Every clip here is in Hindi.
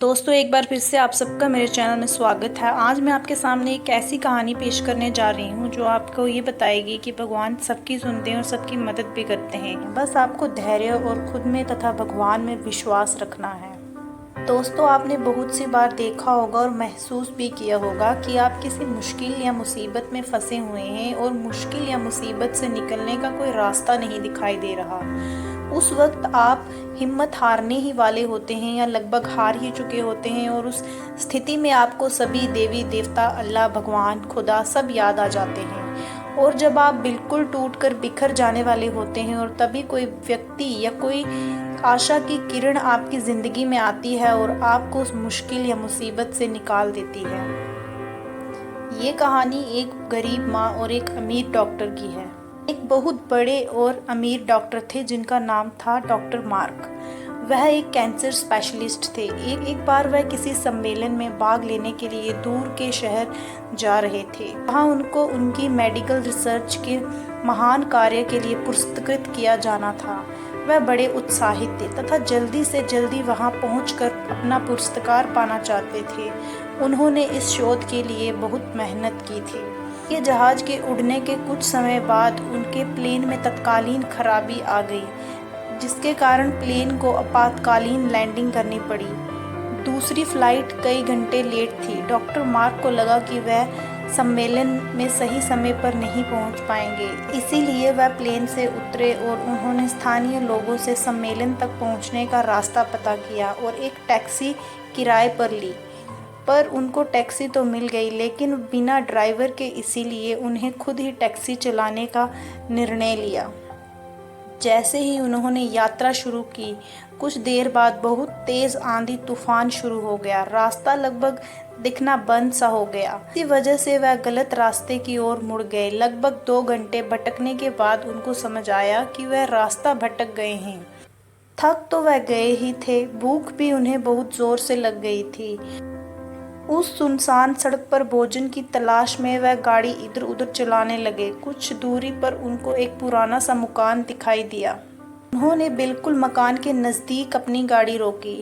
दोस्तों, एक बार फिर से आप सबका मेरे चैनल में स्वागत है। आज मैं आपके सामने एक ऐसी कहानी पेश करने जा रही हूँ जो आपको ये बताएगी कि भगवान सबकी सुनते हैं और सबकी मदद भी करते हैं। बस आपको धैर्य और खुद में तथा भगवान में विश्वास रखना है। दोस्तों, आपने बहुत सी बार देखा होगा और महसूस भी किया होगा कि आप किसी मुश्किल या मुसीबत में फंसे हुए हैं और मुश्किल या मुसीबत से निकलने का कोई रास्ता नहीं दिखाई दे रहा। उस वक्त आप हिम्मत हारने ही वाले होते हैं या लगभग हार ही चुके होते हैं और उस स्थिति में आपको सभी देवी देवता, अल्लाह, भगवान, खुदा सब याद आ जाते हैं। और जब आप बिल्कुल टूटकर बिखर जाने वाले होते हैं और तभी कोई व्यक्ति या कोई आशा की किरण आपकी ज़िंदगी में आती है और आपको उस मुश्किल या मुसीबत से निकाल देती है। ये कहानी एक गरीब माँ और एक अमीर डॉक्टर की है। एक बहुत बड़े और अमीर डॉक्टर थे जिनका नाम था डॉक्टर मार्क। वह एक कैंसर स्पेशलिस्ट थे। एक बार वह किसी सम्मेलन में भाग लेने के लिए दूर के शहर जा रहे थे। वहाँ उनको उनकी मेडिकल रिसर्च के महान कार्य के लिए पुरस्कृत किया जाना था। वह बड़े उत्साहित थे तथा जल्दी से जल्दी वहाँ पहुंचकर अपना पुरस्कार पाना चाहते थे। उन्होंने इस शोध के लिए बहुत मेहनत की थी। ये जहाज के उड़ने के कुछ समय बाद उनके प्लेन में तत्कालीन खराबी आ गई, जिसके कारण प्लेन को आपातकालीन लैंडिंग करनी पड़ी। दूसरी फ्लाइट कई घंटे लेट थी। डॉक्टर मार्क को लगा कि वह सम्मेलन में सही समय पर नहीं पहुंच पाएंगे, इसीलिए वह प्लेन से उतरे और उन्होंने स्थानीय लोगों से सम्मेलन तक पहुंचने का रास्ता पता किया और एक टैक्सी किराए पर ली। पर उनको टैक्सी तो मिल गई, लेकिन बिना ड्राइवर के, इसीलिए उन्हें खुद ही टैक्सी चलाने का निर्णय लिया। जैसे ही उन्होंने यात्रा शुरू की, कुछ देर बाद बहुत तेज आंधी तूफान शुरू हो गया। रास्ता लगभग दिखना बंद सा हो गया। इसी वजह से वह गलत रास्ते की ओर मुड़ गए। लगभग 2 घंटे भटकने के बाद उनको समझ आया कि वह रास्ता भटक गए हैं। थक तो वह गए ही थे, भूख भी उन्हें बहुत जोर से लग गई थी। उस सुनसान सड़क पर भोजन की तलाश में वह गाड़ी इधर उधर चलाने लगे। कुछ दूरी पर उनको एक पुराना सा मकान दिखाई दिया। उन्होंने बिल्कुल मकान के नज़दीक अपनी गाड़ी रोकी।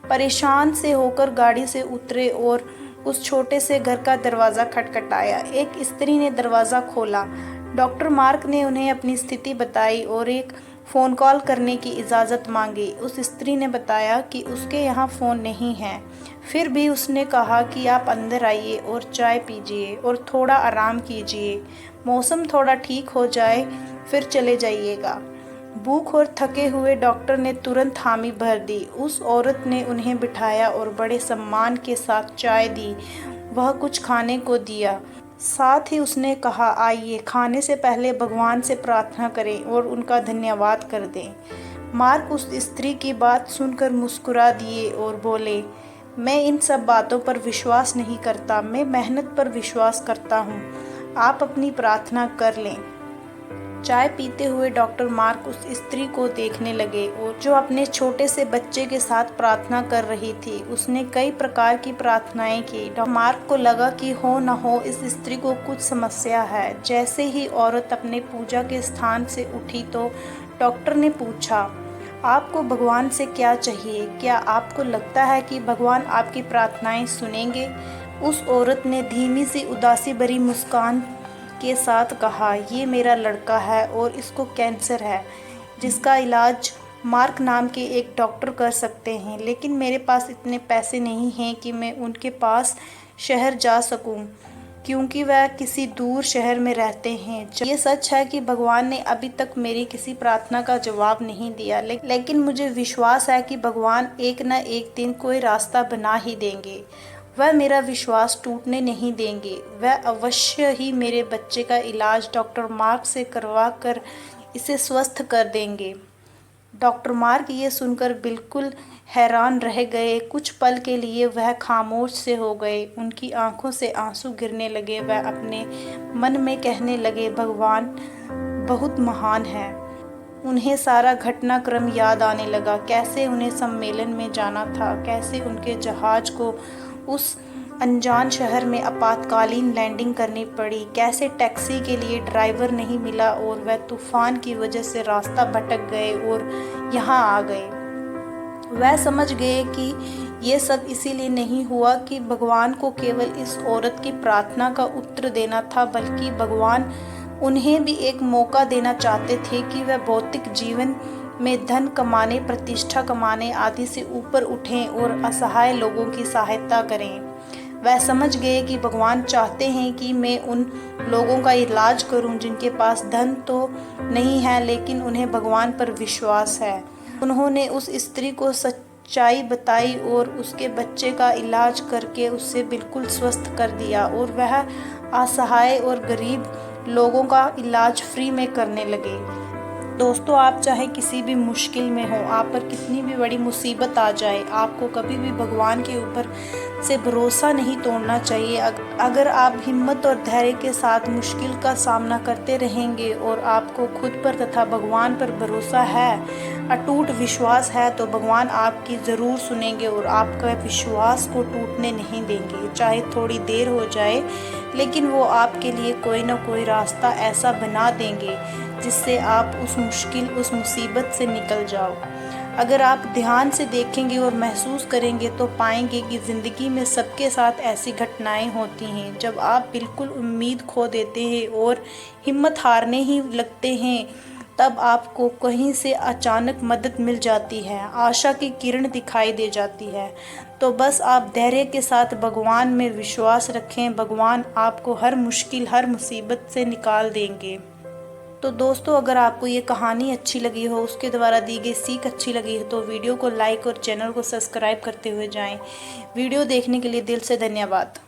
परेशान से होकर गाड़ी से उतरे और उस छोटे से घर का दरवाज़ा खटखटाया। एक स्त्री ने दरवाज़ा खोला। डॉक्टर मार्क ने उन्हें अपनी स्थिति बताई और एक फ़ोन कॉल करने की इजाज़त मांगी। उस स्त्री ने बताया कि उसके यहाँ फ़ोन नहीं है। फिर भी उसने कहा कि आप अंदर आइए और चाय पीजिए और थोड़ा आराम कीजिए। मौसम थोड़ा ठीक हो जाए फिर चले जाइएगा। भूख और थके हुए डॉक्टर ने तुरंत हामी भर दी। उस औरत ने उन्हें बिठाया और बड़े सम्मान के साथ चाय दी। वह कुछ खाने को दिया। साथ ही उसने कहा, आइए, खाने से पहले भगवान से प्रार्थना करें और उनका धन्यवाद कर दें। मार्क उस स्त्री की बात सुनकर मुस्कुरा दिए और बोले, मैं इन सब बातों पर विश्वास नहीं करता, मैं मेहनत पर विश्वास करता हूँ। आप अपनी प्रार्थना कर लें। चाय पीते हुए डॉक्टर मार्क उस स्त्री को देखने लगे और जो अपने छोटे से बच्चे के साथ प्रार्थना कर रही थी। उसने कई प्रकार की प्रार्थनाएं की। डॉक्टर मार्क को लगा कि हो न हो इस स्त्री को कुछ समस्या है। जैसे ही औरत अपने पूजा के स्थान से उठी तो डॉक्टर ने पूछा, आपको भगवान से क्या चाहिए? क्या आपको लगता है कि भगवान आपकी प्रार्थनाएं सुनेंगे? उस औरत ने धीमी सी उदासी भरी मुस्कान के साथ कहा, ये मेरा लड़का है और इसको कैंसर है, जिसका इलाज मार्क नाम के एक डॉक्टर कर सकते हैं, लेकिन मेरे पास इतने पैसे नहीं हैं कि मैं उनके पास शहर जा सकूं, क्योंकि वह किसी दूर शहर में रहते हैं। ये सच है कि भगवान ने अभी तक मेरी किसी प्रार्थना का जवाब नहीं दिया, लेकिन मुझे विश्वास है कि भगवान एक न एक दिन कोई रास्ता बना ही देंगे। वह मेरा विश्वास टूटने नहीं देंगे। वह अवश्य ही मेरे बच्चे का इलाज डॉक्टर मार्क से करवा कर इसे स्वस्थ कर देंगे। डॉक्टर मार्क ये सुनकर बिल्कुल हैरान रह गए। कुछ पल के लिए वह खामोश से हो गए। उनकी आंखों से आंसू गिरने लगे। वह अपने मन में कहने लगे, भगवान बहुत महान है। उन्हें सारा घटनाक्रम याद आने लगा। कैसे उन्हें सम्मेलन में जाना था, कैसे उनके जहाज को उस अनजान शहर में आपातकालीन लैंडिंग करनी पड़ी, कैसे टैक्सी के लिए ड्राइवर नहीं मिला और वह तूफान की वजह से रास्ता भटक गए और यहाँ आ गए। वह समझ गए कि ये सब इसीलिए नहीं हुआ कि भगवान को केवल इस औरत की प्रार्थना का उत्तर देना था, बल्कि भगवान उन्हें भी एक मौका देना चाहते थे कि वह भौतिक जीवन में धन कमाने, प्रतिष्ठा कमाने आदि से ऊपर उठें और असहाय लोगों की सहायता करें। वह समझ गए कि भगवान चाहते हैं कि मैं उन लोगों का इलाज करूं जिनके पास धन तो नहीं है लेकिन उन्हें भगवान पर विश्वास है। उन्होंने उस स्त्री को सच्चाई बताई और उसके बच्चे का इलाज करके उसे बिल्कुल स्वस्थ कर दिया और वह असहाय और गरीब लोगों का इलाज फ्री में करने लगे। दोस्तों, आप चाहे किसी भी मुश्किल में हो, आप पर कितनी भी बड़ी मुसीबत आ जाए, आपको कभी भी भगवान के ऊपर से भरोसा नहीं तोड़ना चाहिए। अगर आप हिम्मत और धैर्य के साथ मुश्किल का सामना करते रहेंगे और आपको खुद पर तथा भगवान पर भरोसा है, अटूट विश्वास है, तो भगवान आपकी ज़रूर सुनेंगे और आपका विश्वास को टूटने नहीं देंगे। चाहे थोड़ी देर हो जाए, लेकिन वो आपके लिए कोई ना कोई रास्ता ऐसा बना देंगे जिससे आप उस मुसीबत से निकल जाओ। अगर आप ध्यान से देखेंगे और महसूस करेंगे तो पाएंगे कि ज़िंदगी में सबके साथ ऐसी घटनाएं होती हैं। जब आप बिल्कुल उम्मीद खो देते हैं और हिम्मत हारने ही लगते हैं, तब आपको कहीं से अचानक मदद मिल जाती है, आशा की किरण दिखाई दे जाती है। तो बस आप धैर्य के साथ भगवान में विश्वास रखें, भगवान आपको हर मुश्किल, हर मुसीबत से निकाल देंगे। तो दोस्तों, अगर आपको ये कहानी अच्छी लगी हो, उसके द्वारा दी गई सीख अच्छी लगी हो, तो वीडियो को लाइक और चैनल को सब्सक्राइब करते हुए जाएं। वीडियो देखने के लिए दिल से धन्यवाद।